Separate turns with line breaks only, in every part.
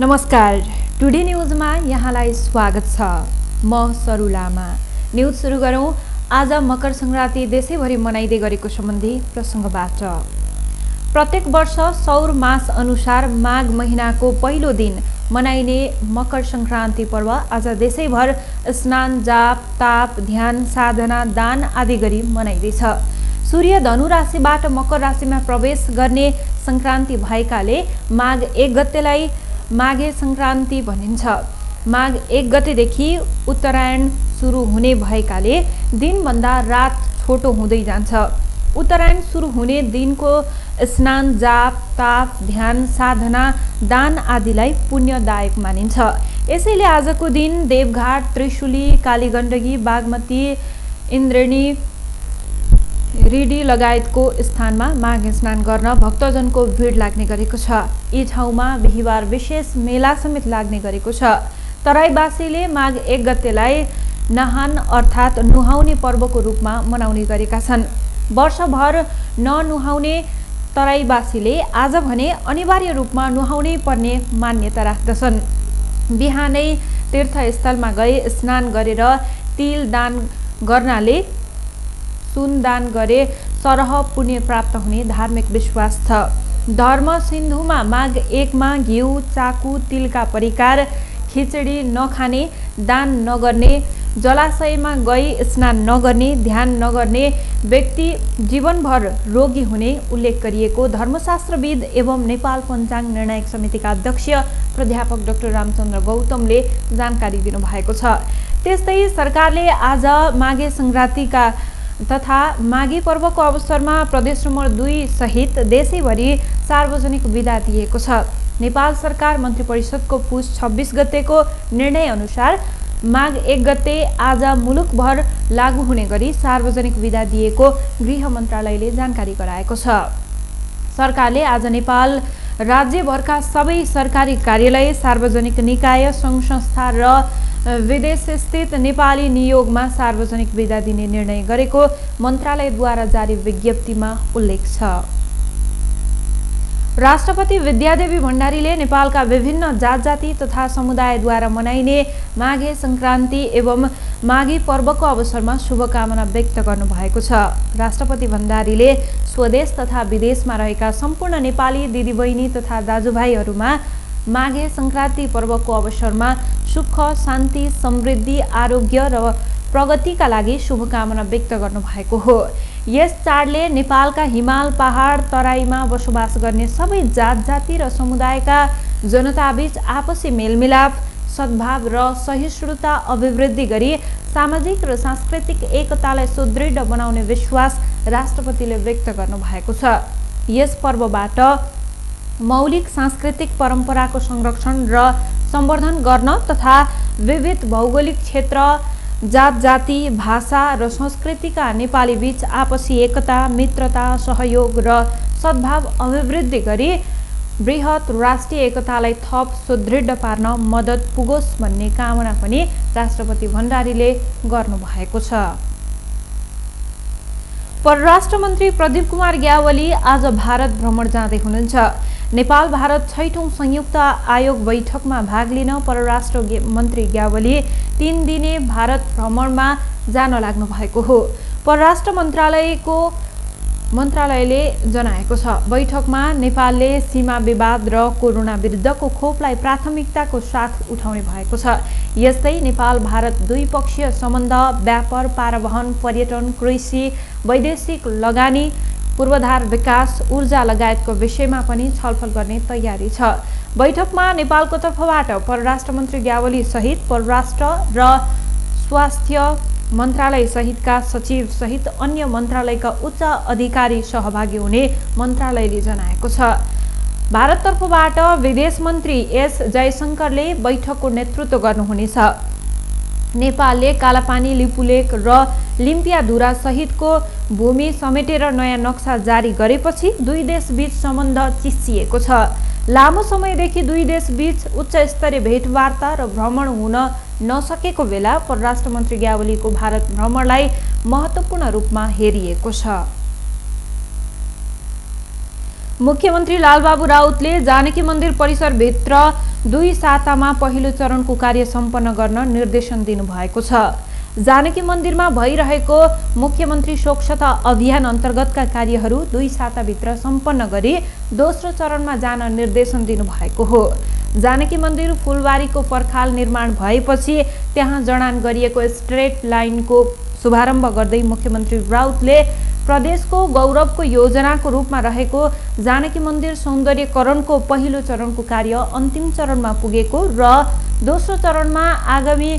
नमस्कार, टुडे न्यूजमा यहाँलाई स्वागत छ। म सरुलामा। न्यूज सुरु गरौँ। आज मकर संक्रान्ति देशैभरि मनाइदै गरेको सम्बन्धी प्रसङ्गबाट। प्रत्येक वर्ष सौर मास अनुसार माघ महिनाको पहिलो दिन मनाइने मकर संक्रान्ति पर्व आज देशैभर स्नान, जाप, ताप, ध्यान, साधना, दान आदि गरी मनाइँदैछ। सूर्य धनु राशिबाट मकर राशिमा प्रवेश गर्ने संक्रान्ति भएकाले माघ 1 गतेलाई माघे संक्रान्ति भनिन्छ। माघ 1 गतेदेखि उत्तरायण सुरु हुने भएकाले दिनभन्दा रात छोटो हुँदै जान्छ। उत्तरायण सुरु हुने दिनको स्नान, जाप, ताप, ध्यान, साधना, दान आदिलाई पुण्यदायक मानिन्छ। यसैले आजको दिन देवघाट, त्रिशुली, कालीगण्डकी, बागमती, इन्द्रेणी, रिडी लगायतको स्थानमा माघ स्नान गर्न भक्तजनको भिड लाग्ने गरेको छ। यी ठाउँमा बिहिबार विशेष मेला समेत लाग्ने गरेको छ। तराईवासीले माघ 1 गतेलाई नहान अर्थात् नुहाउने पर्वको रूपमा मनाउने गरेका छन्। वर्षभर ननुहाउने तराईवासीले आज भने अनिवार्य रूपमा नुहाउनै पर्ने मान्यता राख्दछन्। बिहानै तीर्थस्थलमा गई स्नान गरेर तिल दान गर्नाले सुन दान गरे सरह पुण्य प्राप्त हुने धार्मिक विश्वास छ। धर्म सिन्धुमा माघ 1 मा घिउ, चाकु, तिलका परिकार, खिचडी नखाने, दान नगर्ने, जलाशयमा गई स्नान नगर्ने, ध्यान नगर्ने व्यक्ति जीवनभर रोगी हुने उल्लेख गरिएको धर्मशास्त्रविद एवं नेपाल पञ्चाङ्ग निर्णायक समितिका अध्यक्ष प्राध्यापक डाक्टर रामचन्द्र गौतमले जानकारी दिनुभएको छ। त्यस्तै सरकारले आज माघे संक्रान्तिका तथा माघी पर्वको अवसरमा प्रदेश नम्बर 2 सहित देशैभरि सार्वजनिक बिदा दिएको छ। नेपाल सरकार मन्त्री परिषदको पुस 26 गतेको निर्णय अनुसार माघ 1 गते आज मुलुकभर लागू हुने गरी सार्वजनिक बिदा दिएको गृह मन्त्रालयले जानकारी गराएको छ। सरकारले आज नेपाल राज्यभरका सबै सरकारी कार्यालय, सार्वजनिक निकाय, सङ्घ संस्था र विदेशस्थित नेपाली नियोगमा सार्वजनिक बिदा दिने निर्णय गरेको मन्त्रालयद्वारा जारी विज्ञप्तिमा उल्लेख छ। राष्ट्रपति विद्यादेवी भण्डारीले नेपालका विभिन्न जात जाति तथा समुदायद्वारा मनाइने माघे संक्रान्ति एवं माघी पर्वको अवसरमा शुभकामना व्यक्त गर्नुभएको छ। राष्ट्रपति भण्डारीले स्वदेश तथा विदेशमा रहेका सम्पूर्ण नेपाली दिदीबहिनी तथा दाजुभाइहरूमा माघे संक्रान्ति पर्वको अवसरमा सुख, शान्ति, समृद्धि, आरोग्य र प्रगतिका लागि शुभकामना व्यक्त गर्नुभएको हो। यस चाडले नेपालका हिमाल, पहाड, तराईमा बसोबास गर्ने सबै जात जाति र समुदायका जनताबीच आपसी मेलमिलाप, सद्भाव र सहिष्णुता अभिवृद्धि गरी सामाजिक र सांस्कृतिक एकतालाई सुदृढ बनाउने विश्वास राष्ट्रपतिले व्यक्त गर्नुभएको छ। यस पर्वबाट मौलिक सांस्कृतिक परम्पराको संरक्षण र सम्वर्धन गर्न तथा विविध भौगोलिक क्षेत्र, जात जाति, भाषा र संस्कृतिका नेपाली बीच आपसी एकता, मित्रता, सहयोग र सद्भाव अभिवृद्धि गरी बृहत राष्ट्रिय एकतालाई थप सुदृढ पार्न मद्दत पुगोस् भन्ने कामना पनि राष्ट्रपति भण्डारीले गर्नुभएको छ। परराष्ट्र मन्त्री प्रदीप कुमार ग्यावाली आज भारत भ्रमण जाँदै हुनुहुन्छ। नेपाल भारत 6औं संयुक्त आयोग बैठकमा भाग लिन परराष्ट्र मन्त्री ग्यावाली 3 दिने भारत भ्रमणमा जान लाग्नु भएको हो। परराष्ट्र मन्त्रालयले जनाएको छ। बैठकमा नेपालले सीमा विवाद र कोरोना विरुद्धको खोपलाई प्राथमिकताको साथ उठाउने भएको छ। यस्तै नेपाल भारत द्विपक्षीय सम्बन्ध, व्यापार, पारवहन, पर्यटन, कृषि, वैदेशिक लगानी, पूर्वाधार विकास, ऊर्जा लगायतको विषयमा पनि छलफल गर्ने तयारी छ। बैठकमा नेपालको तर्फबाट परराष्ट्र मन्त्री ग्यावाली सहित परराष्ट्र र स्वास्थ्य मन्त्रालय सहितका सचिव सहित अन्य मन्त्रालयका उच्च अधिकारी सहभागी हुने मन्त्रालयले जनाएको छ। भारततर्फबाट विदेश मन्त्री एस जयशंकरले बैठकको नेतृत्व गर्नुहुनेछ। नेपालले कालापानी, लिपुलेक र लिम्पियाधुरा सहितको भूमि समेटेर नयाँ नक्सा जारी गरेपछि दुई देशबीच सम्बन्ध चिसिएको छ। लामो समयदेखि दुई देशबीच उच्च स्तरीय भेटवार्ता र भ्रमण हुन नसकेको बेला परराष्ट्र मन्त्री ग्यावालीको भारत भ्रमणलाई महत्त्वपूर्ण रूपमा हेरिएको छ। मुख्यमन्त्री लालबाबु राउतले जानकी मन्दिर परिसरभित्र 2 सातामा पहिलो चरणको कार्य सम्पन्न गर्न निर्देशन दिनुभएको छ। जानकी मन्दिरमा भइरहेको मुख्यमन्त्री शोकसथा अभियान अन्तर्गतका कार्यहरू 2 साताभित्र सम्पन्न गरी दोस्रो चरणमा जान निर्देशन दिनुभएको हो। जानकी मन्दिर फुलबारीको पर्खाल निर्माण भएपछि त्यहाँ जडान गरिएको स्ट्रेट लाइनको शुभारम्भ गर्दै मुख्यमन्त्री राउतले प्रदेशको गौरवको योजनाको रूपमा रहेको जानकी मन्दिर सौन्दर्यकरणको पहिलो चरणको कार्य अन्तिम चरणमा पुगेको र दोस्रो चरणमा आगामी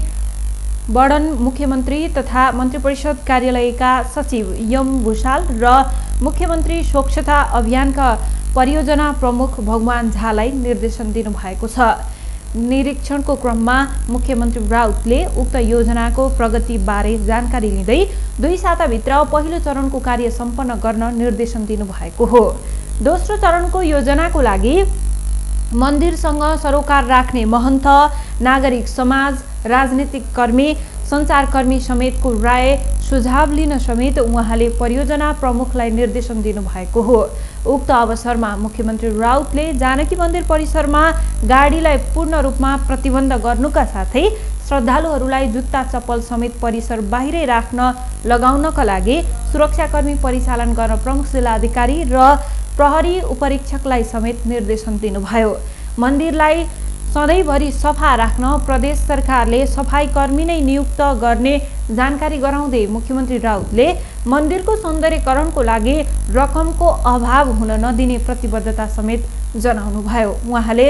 वर्णन मुख्यमन्त्री तथा मन्त्रिपरिषद कार्यालयका सचिव यम भूषाल र मुख्यमन्त्री शोकसथा अभियानका परियोजना प्रमुख भगवान झालाई निर्देशन दिनुभएको छ। निरीक्षणको क्रममा मुख्यमन्त्री राउतले उक्त योजनाको प्रगतिबारे जानकारी लिँदै 2 साताभित्र पहिलो चरणको कार्य सम्पन्न गर्न निर्देशन दिनुभएको हो। दोस्रो चरणको योजनाको लागि मन्दिरसँग सरोकार राख्ने महन्त, नागरिक समाज, राजनीतिक कर्मी, सञ्चारकर्मी समेतको राय सुझाव लिन समेत उहाँले परियोजना प्रमुखलाई निर्देशन दिनुभएको हो। उक्त अवसरमा मुख्यमन्त्री राउतले जानकी मन्दिर परिसरमा गाडीलाई पूर्ण रूपमा प्रतिबन्ध गर्नुका साथै श्रद्धालुहरूलाई जुत्ता चप्पल समेत परिसर बाहिरै राख्न लगाउनका लागि सुरक्षाकर्मी परिचालन गर्न प्रमुख जिल्लाधिकारी र प्रहरी उपरीक्षकलाई समेत निर्देशन दिनुभयो। मन्दिरलाई सधैँभरि सफा राख्न प्रदेश सरकारले सफाई कर्मी नै नियुक्त गर्ने जानकारी गराउँदै मुख्यमन्त्री राउतले मन्दिरको सौन्दर्यकरणको लागि रकमको अभाव हुन नदिने प्रतिबद्धता समेत जनाउनुभयो। उहाँले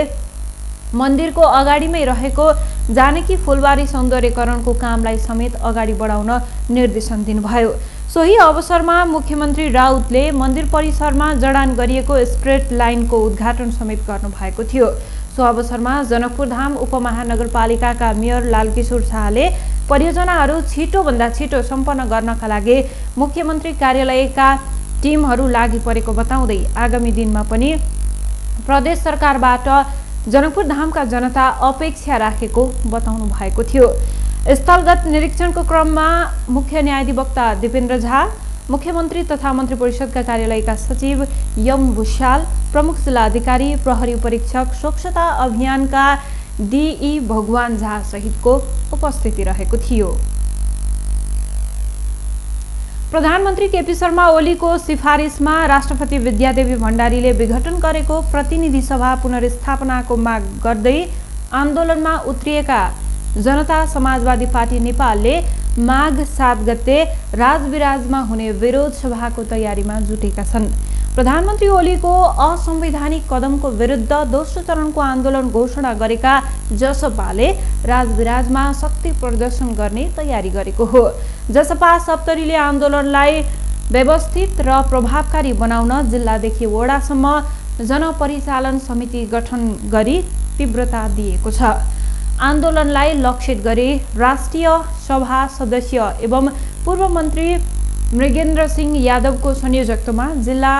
मन्दिरको अगाडिमै रहेको जानकी फुलबारी सौन्दर्यकरणको कामलाई समेत अगाडि बढाउन निर्देशन दिनुभयो। सोही अवसरमा मुख्यमन्त्री राउतले मन्दिर परिसरमा जडान गरिएको स्ट्रेट लाइनको उद्घाटन समेत गर्नुभएको थियो। सो अवसरमा जनकपुरधाम उपमहानगरपालिकाका मेयर लालकिशोर शाहले परियोजनाहरू छिटोभन्दा छिटो सम्पन्न गर्नका लागि मुख्यमन्त्री कार्यालयका टिमहरू लागि परेको बताउँदै आगामी दिनमा पनि प्रदेश सरकारबाट जनकपुरधामका जनता अपेक्षा राखेको बताउनु भएको थियो। स्थलगत निरीक्षणको क्रममा मुख्य न्यायाधिवक्ता दिपेन्द्र झा, मुख्यमन्त्री तथा मन्त्रिपरिषदका कार्यालयका सचिव यम भूषाल, प्रमुख जिल्लाधिकारी, प्रहरी उपरीक्षक, शोकसथा अभियानका डीई भगवान झा सहितको उपस्थिति रहेको थियो। प्रधानमन्त्री केपी शर्मा ओलीको सिफारिसमा राष्ट्रपति विद्यादेवी भण्डारीले विघटन गरेको प्रतिनिधि सभा पुनर्स्थापनाको माग गर्दै आन्दोलनमा उत्रिएका जनता समाजवादी पार्टी नेपालले माघ 7 गते राजविराजमा हुने विरोध सभाको तयारीमा जुटेका छन्। प्रधानमन्त्री ओलीको असंवैधानिक कदमको विरुद्ध दोस्रो चरणको आन्दोलन घोषणा गरेका जसपाले राजविराजमा शक्ति प्रदर्शन गर्ने तयारी गरेको हो। जसपा सप्तरीले आन्दोलनलाई व्यवस्थित र प्रभावकारी बनाउन जिल्लादेखि वडासम्म जनपरिचालन समिति गठन गरी तीव्रता दिएको छ। आन्दोलनलाई लक्षित गरी राष्ट्रिय सभा सदस्य एवं पूर्व मन्त्री मृगेन्द्र सिंह यादवको संयोजकत्वमा जिल्ला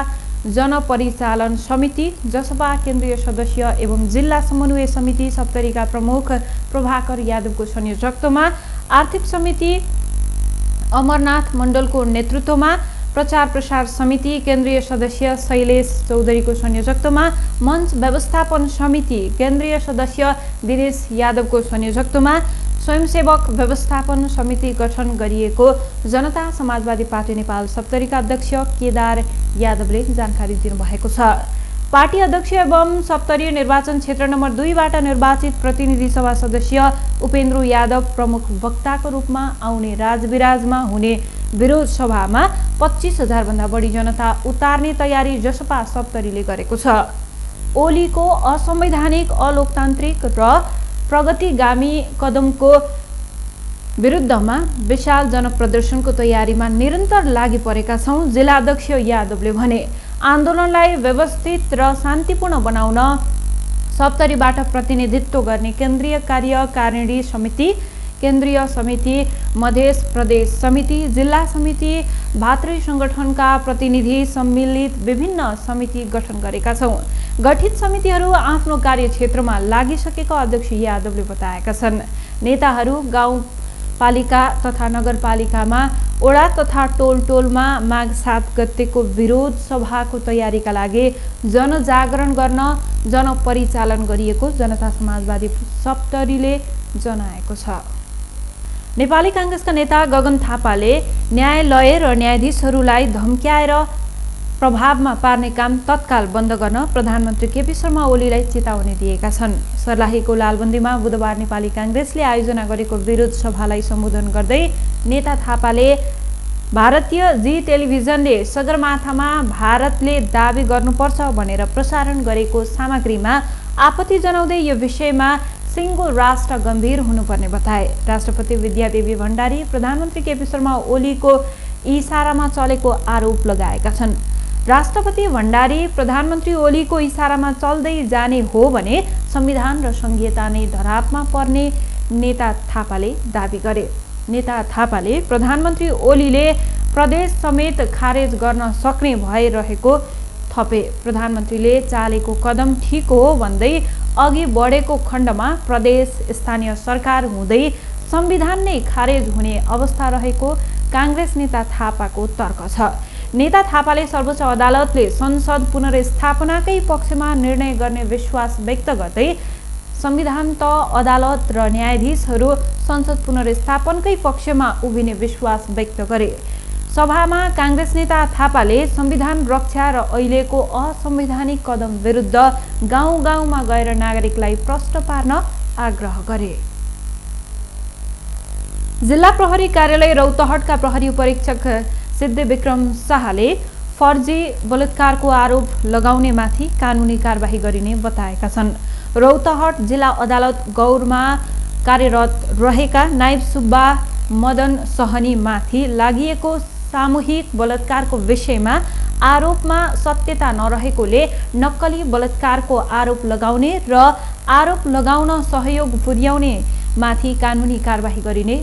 जनपरिचालन समिति, जसपा केन्द्रीय सदस्य एवं जिल्ला समन्वय समिति सप्तरीका प्रमुख प्रभाकर यादवको संयोजकत्वमा, आर्थिक समिति अमरनाथ मण्डलको नेतृत्वमा, प्रचार प्रसार समिति केन्द्रीय सदस्य शैलेश चौधरीको संयोजकत्वमा, मञ्च व्यवस्थापन समिति केन्द्रीय सदस्य दिनेश यादवको संयोजकत्वमा, स्वयंसेवक व्यवस्थापन समिति गठन गरिएको जनता समाजवादी पार्टी नेपाल सप्तरीका अध्यक्ष केदार यादवले जानकारी दिनुभएको छ। पार्टी अध्यक्ष एवं सप्तरी निर्वाचन क्षेत्र नम्बर 2 बाट निर्वाचित प्रतिनिधि सभा सदस्य उपेन्द्र यादव प्रमुख वक्ताको रूपमा आउने राजविराजमा हुने विरोध सभामा 25,000 भन्दा बढी जनता उतार्ने तयारी जसपा सप्तरीले गरेको छ। ओलीको असंवैधानिक, अलोकतान्त्रिक र प्रगतिगामी कदमको विरुद्धमा विशाल जनप्रदर्शनको तयारीमा निरन्तर लागि परेका छौं, जिल्लाध्यक्ष यादवले भने। आन्दोलनलाई व्यवस्थित र शान्तिपूर्ण बनाउन सप्तरीबाट प्रतिनिधित्व गर्ने केन्द्रीय कार्यकारिणी समिति, केन्द्रीय समिति, मध्य प्रदेश समिति, जिल्ला समिति, भातृ संगठनका प्रतिनिधि सम्मिलित विभिन्न समिति गठन गरेका छौं। गठित समितिहरू आफ्नो कार्यक्षेत्रमा लागिसकेका अध्यक्ष यादवले बताएका छन्। नेताहरू गाउँ पालिका तथा नगरपालिकामा ओडा तथा टोलमा माघ 7 गतेको विरोध सभाको तयारीका लागि जनजागरण गर्न जनपरिचालन गरिएको जनता समाजवादी सप्तरीले जनाएको छ। नेपाली कांग्रेसका नेता गगन थापाले न्यायालय र न्यायाधीशहरूलाई धम्क्याएर प्रभावमा पार्ने काम तत्काल बन्द गर्न प्रधानमन्त्री केपी शर्मा ओलीलाई चेतावनी दिएका छन्। सर्लाहीको लालबन्दीमा बुधबार नेपाली कांग्रेसले आयोजना गरेको विरोध सभालाई सम्बोधन गर्दै नेता थापाले भारतीय जी टेलिभिजनले सगरमाथामा भारतले दाबी गर्नुपर्छ भनेर प्रसारण गरेको सामग्रीमा आपत्ति जनाउँदै यो विषयमा सिङ्गो राष्ट्र गम्भीर हुनुपर्ने बताए। राष्ट्रपति विद्यादेवी भण्डारी प्रधानमन्त्री केपी शर्मा ओलीको इसारामा चलेको आरोप लगाएका छन्। राष्ट्रपति भण्डारी प्रधानमन्त्री ओलीको इसारामा चल्दै जाने हो भने संविधान र संघीयता नै धरापमा पर्ने नेता थापाले दाबी गरे। नेता थापाले प्रधानमन्त्री ओलीले प्रदेश समेत खारेज गर्न सक्ने भइरहेको थपे। प्रधानमन्त्रीले चालेको कदम ठिक हो भन्दै अघि बढेको खण्डमा प्रदेश स्थानीय सरकार हुँदै संविधान नै खारेज हुने अवस्था रहेको कांग्रेस नेता थापाको तर्क छ। नेता थापाले सर्वोच्च अदालतले संसद पुनर्स्थापनाकै पक्षमा निर्णय गर्ने विश्वास व्यक्त गर्दै संविधान त अदालत र न्यायाधीशहरू संसद पुनर्स्थापनकै पक्षमा उभिने विश्वास व्यक्त गरे। सभामा कांग्रेस नेता थापाले संविधान रक्षा र अहिलेको असंवैधानिक कदम विरुद्ध गाउँ गाउँमा गएर नागरिकलाई प्रश्न पार्न आग्रह गरे। जिल्ला प्रहरी कार्यालय रौतहटका प्रहरी उपरीक्षक सिद्धिविक्रम शाहले फर्जी बलात्कारको आरोप लगाउनेमाथि कानुनी कारबाही गरिने बताएका छन्। रौतहट जिल्ला अदालत गौरमा कार्यरत रहेका नायब सुब्बा मदन सहनीमाथि लागिएको सामूहिक बलात्कारको विषयमा आरोपमा सत्यता नरहेकोले नक्कली बलात्कारको आरोप लगाउने र आरोप लगाउन सहयोग पुर्याउने माथि कानुनी कारबाही गरिने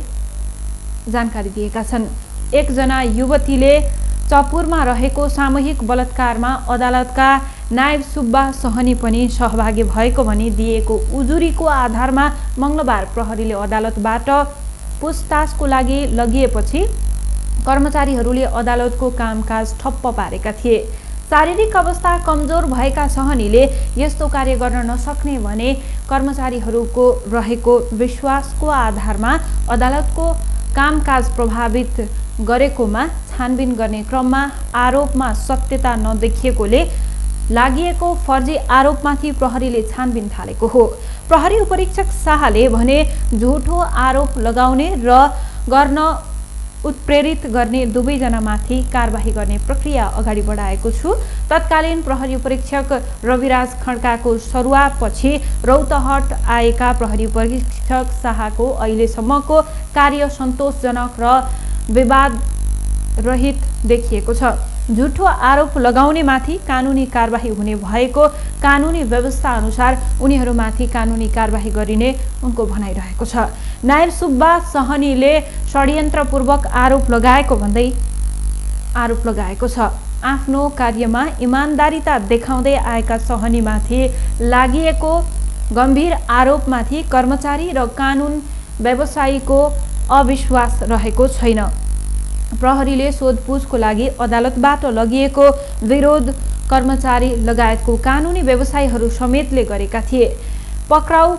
जानकारी दिएका छन्। एकजना युवतीले चपुरमा रहेको सामूहिक बलात्कारमा अदालतका नायब सुब्बा सहनी पनि सहभागी भएको भनी दिएको उजुरीको आधारमा मंगलबार प्रहरीले अदालतबाट पूछताछको लागि लगिएपछि कर्मचारीहरूले अदालतको कामकाज ठप्प पारेका थिए। शारीरिक अवस्था कमजोर भएका सहनीले यस्तो कार्य गर्न नसक्ने भने कर्मचारीहरूको रहेको विश्वासको आधारमा अदालतको कामकाज प्रभावित गरेकोमा छानबिन गर्ने क्रममा आरोपमा सत्यता नदेखिएकोले लागिएको फर्जी आरोपमाथि प्रहरीले छानबिन थालेको हो। प्रहरी उपरीक्षक शाहले भने झुठो आरोप लगाउने र गर्न उत्प्रेरित गर्ने दुवैजनामाथि कारबाही गर्ने प्रक्रिया अगाडि बढाएको छु। तत्कालीन प्रहरी उपरीक्षक रविराज खड्काको सरुवापछि रौतहट आएका प्रहरी उपरीक्षक शाहको अहिलेसम्मको कार्य सन्तोषजनक र विवाद रहित देखिएको छ। झुठो आरोप लगाउनेमाथि कानुनी कारबाही हुने भएको कानुनी व्यवस्था अनुसार उनीहरूमाथि कानुनी कारबाही गरिने उनको भनाइरहेको छ। नायब सुब्बा सहनीले षड्यन्त्रपूर्वक आरोप लगाएको छ। आफ्नो कार्यमा इमानदारीता देखाउँदै आएका सहनीमाथि लागिएको गम्भीर आरोपमाथि कर्मचारी र कानुन व्यवसायीको अविश्वास रहेको छैन। प्रहरीले सोधपुछको लागि अदालतबाट लगिएको विरोध कर्मचारी लगायतको कानुनी व्यवसायीहरू समेतले गरेका थिए। पक्राउ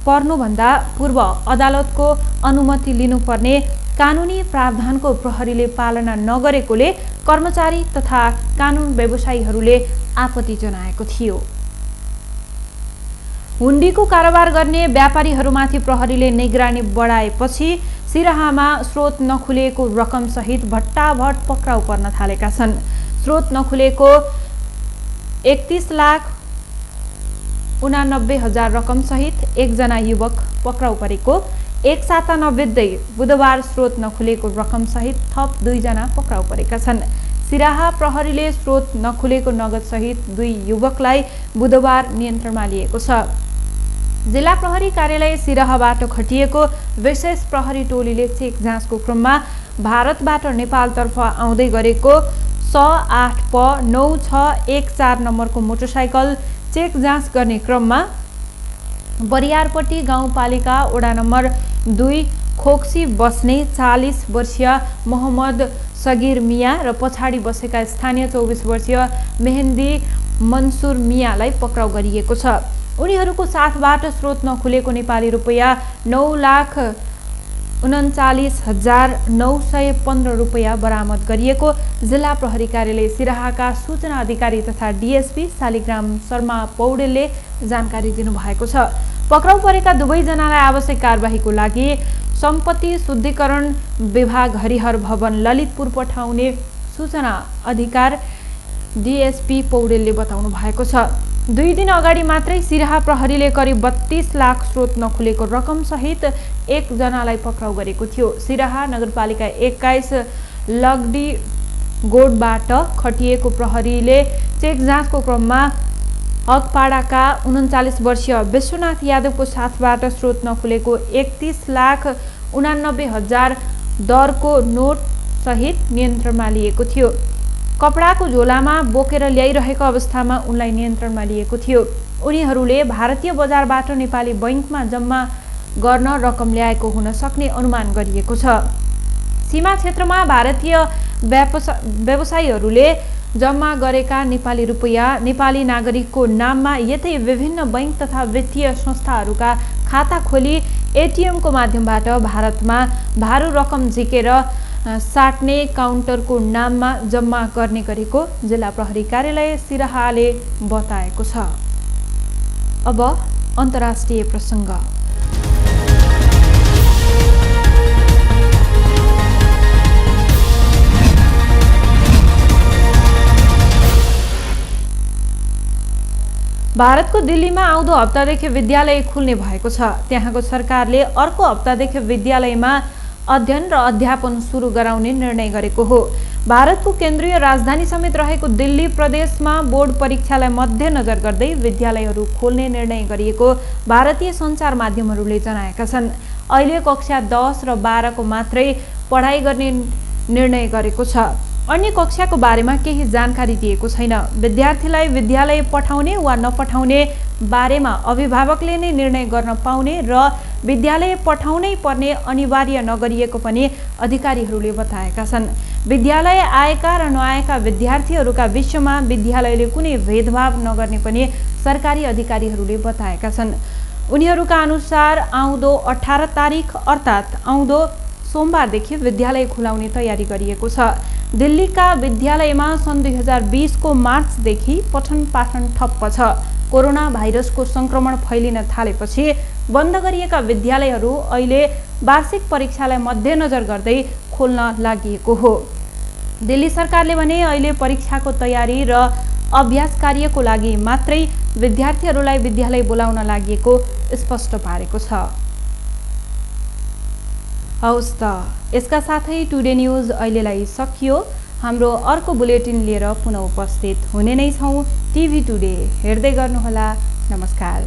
पर्नुभन्दा पूर्व अदालतको अनुमति लिनुपर्ने कानुनी प्रावधानको प्रहरीले पालना नगरेकोले कर्मचारी तथा कानुन व्यवसायीहरूले आपत्ति जनाएको थियो। हुण्डीको कारोबार गर्ने व्यापारीहरूमाथि प्रहरीले निगरानी बढाएपछि सिराहामा स्रोत नखुलेको रकम सहित भट्टाभट पक्राउ पर्न थालेका छन्। स्रोत नखुलेको 31,89,000 रकम सहित एकजना युवक पक्राउ परेको एक साता नबित्दै बुधबार स्रोत नखुलेको रकम सहित थप 2 जना पक्राउ परेका छन्। सिराहा प्रहरीले स्रोत नखुलेको नगद सहित 2 युवकलाई बुधबार नियन्त्रणमा लिएको छ। जिल्ला प्रहरी कार्यालय सिराहाबाट खटिएको विशेष प्रहरी टोलीले चेक जाँचको क्रममा भारतबाट नेपालतर्फ आउँदै गरेको 108 प 9614 नम्बरको मोटरसाइकल चेक जाँच गर्ने क्रममा बरियारपट्टी गाउँपालिका वडा नम्बर 2 खोक्सी बस्ने 40 वर्षीय मोहम्मद सगिर मिया र पछाडि बसेका स्थानीय 24 वर्षीय मेहन्दी मन्सुर मियालाई पक्राउ गरिएको छ। उनीहरूको साथबाट स्रोत नखुलेको नेपाली रुपैयाँ 9,39,915 रुपैयाँ बरामद गरिएको जिल्ला प्रहरी कार्यालय सिराहाका सूचना अधिकारी तथा डीएसपी शालिग्राम शर्मा पौडेलले जानकारी दिनुभएको छ। पक्राउ परेका दुवैजनालाई आवश्यक कारबाहीको लागि सम्पत्ति शुद्धिकरण विभाग हरिहर भवन ललितपुर पठाउने सूचना अधिकार डीएसपी पौडेलले बताउनु भएको छ। 2 दिन अगाडि मात्रै सिराहा प्रहरीले करिब 32 लाख स्रोत नखुलेको रकम सहित एकजनालाई पक्राउ गरेको थियो। सिराहा नगरपालिका 21 लगडी गोडबाट खटिएको प्रहरीले चेक जाँचको क्रममा हकपाडाका 39 वर्षीय विश्वनाथ यादवको साथबाट स्रोत नखुलेको 31,89,000 दरको नोट सहित नियन्त्रणमा लिएको थियो। कपडाको झोलामा बोकेर ल्याइरहेको अवस्थामा उनलाई नियन्त्रणमा लिएको थियो। उनीहरूले भारतीय बजारबाट नेपाली बैंकमा जम्मा गर्न रकम ल्याएको हुन सक्ने अनुमान गरिएको छ। सीमा क्षेत्रमा भारतीय व्यवसायीहरूले जम्मा गरेका नेपाली रुपैयाँ नेपाली नागरिकको नाममा यतै विभिन्न बैंक तथा वित्तीय संस्थाहरूका खाता खोली एटीएमको माध्यमबाट भारतमा भारू रकम झिकेर साट्ने काउन्टरको नाममा जम्मा गर्ने गरेको जिल्ला प्रहरी कार्यालय सिराहाले बताएको छ। अब अन्तर्राष्ट्रिय प्रसङ्ग। भारतको दिल्लीमा आउँदो हप्तादेखि विद्यालय खुल्ने भएको छ। त्यहाँको सरकारले अर्को हप्तादेखि विद्यालयमा अध्ययन र अध्यापन सुरु गराउने निर्णय गरेको हो। भारतको केन्द्रीय राजधानी समेत रहेको दिल्ली प्रदेशमा बोर्ड परीक्षालाई मध्यनजर गर्दै विद्यालयहरू खोल्ने निर्णय गरिएको भारतीय सञ्चार माध्यमहरूले जनाएका छन्। अहिले कक्षा 10 र 12 को मात्रै पढाइ गर्ने निर्णय गरेको छ। अन्य कक्षाको बारेमा केही जानकारी दिएको छैन। विद्यार्थीलाई विद्यालय पठाउने वा नपठाउने बारेमा अभिभावकले नै निर्णय गर्न पाउने र विद्यालय पठाउनै पर्ने अनिवार्य नगरिएको पनि अधिकारीहरूले बताएका छन्। विद्यालय आएका र नआएका विद्यार्थीहरूका विषयमा विद्यालयले कुनै भेदभाव नगर्ने पनि सरकारी अधिकारीहरूले बताएका छन्। उनीहरूका अनुसार आउँदो 18 तारिख अर्थात् आउँदो सोमबारदेखि विद्यालय खुलाउने तयारी गरिएको छ। दिल्लीका विद्यालयमा सन् 2020 को मार्चदेखि पठन पाठन ठप्प छ। कोरोना भाइरसको संक्रमण फैलिन थालेपछि बन्द गरिएका विद्यालयहरू अहिले वार्षिक परीक्षालाई मध्यनजर गर्दै खोल्न लागि हो। दिल्ली सरकारले भने अहिले परीक्षाको तयारी र अभ्यास कार्यको लागि मात्रै विद्यार्थीहरूलाई विद्यालय बोलाउन लागि स्पष्ट पारेको छ। हवस् त, यसका साथै टुडे न्यूज अहिलेलाई सकियो। हाम्रो अर्को बुलेटिन लिएर पुनः उपस्थित हुने नै छौँ। टिभी टुडे हेर्दै गर्नुहोला। नमस्कार।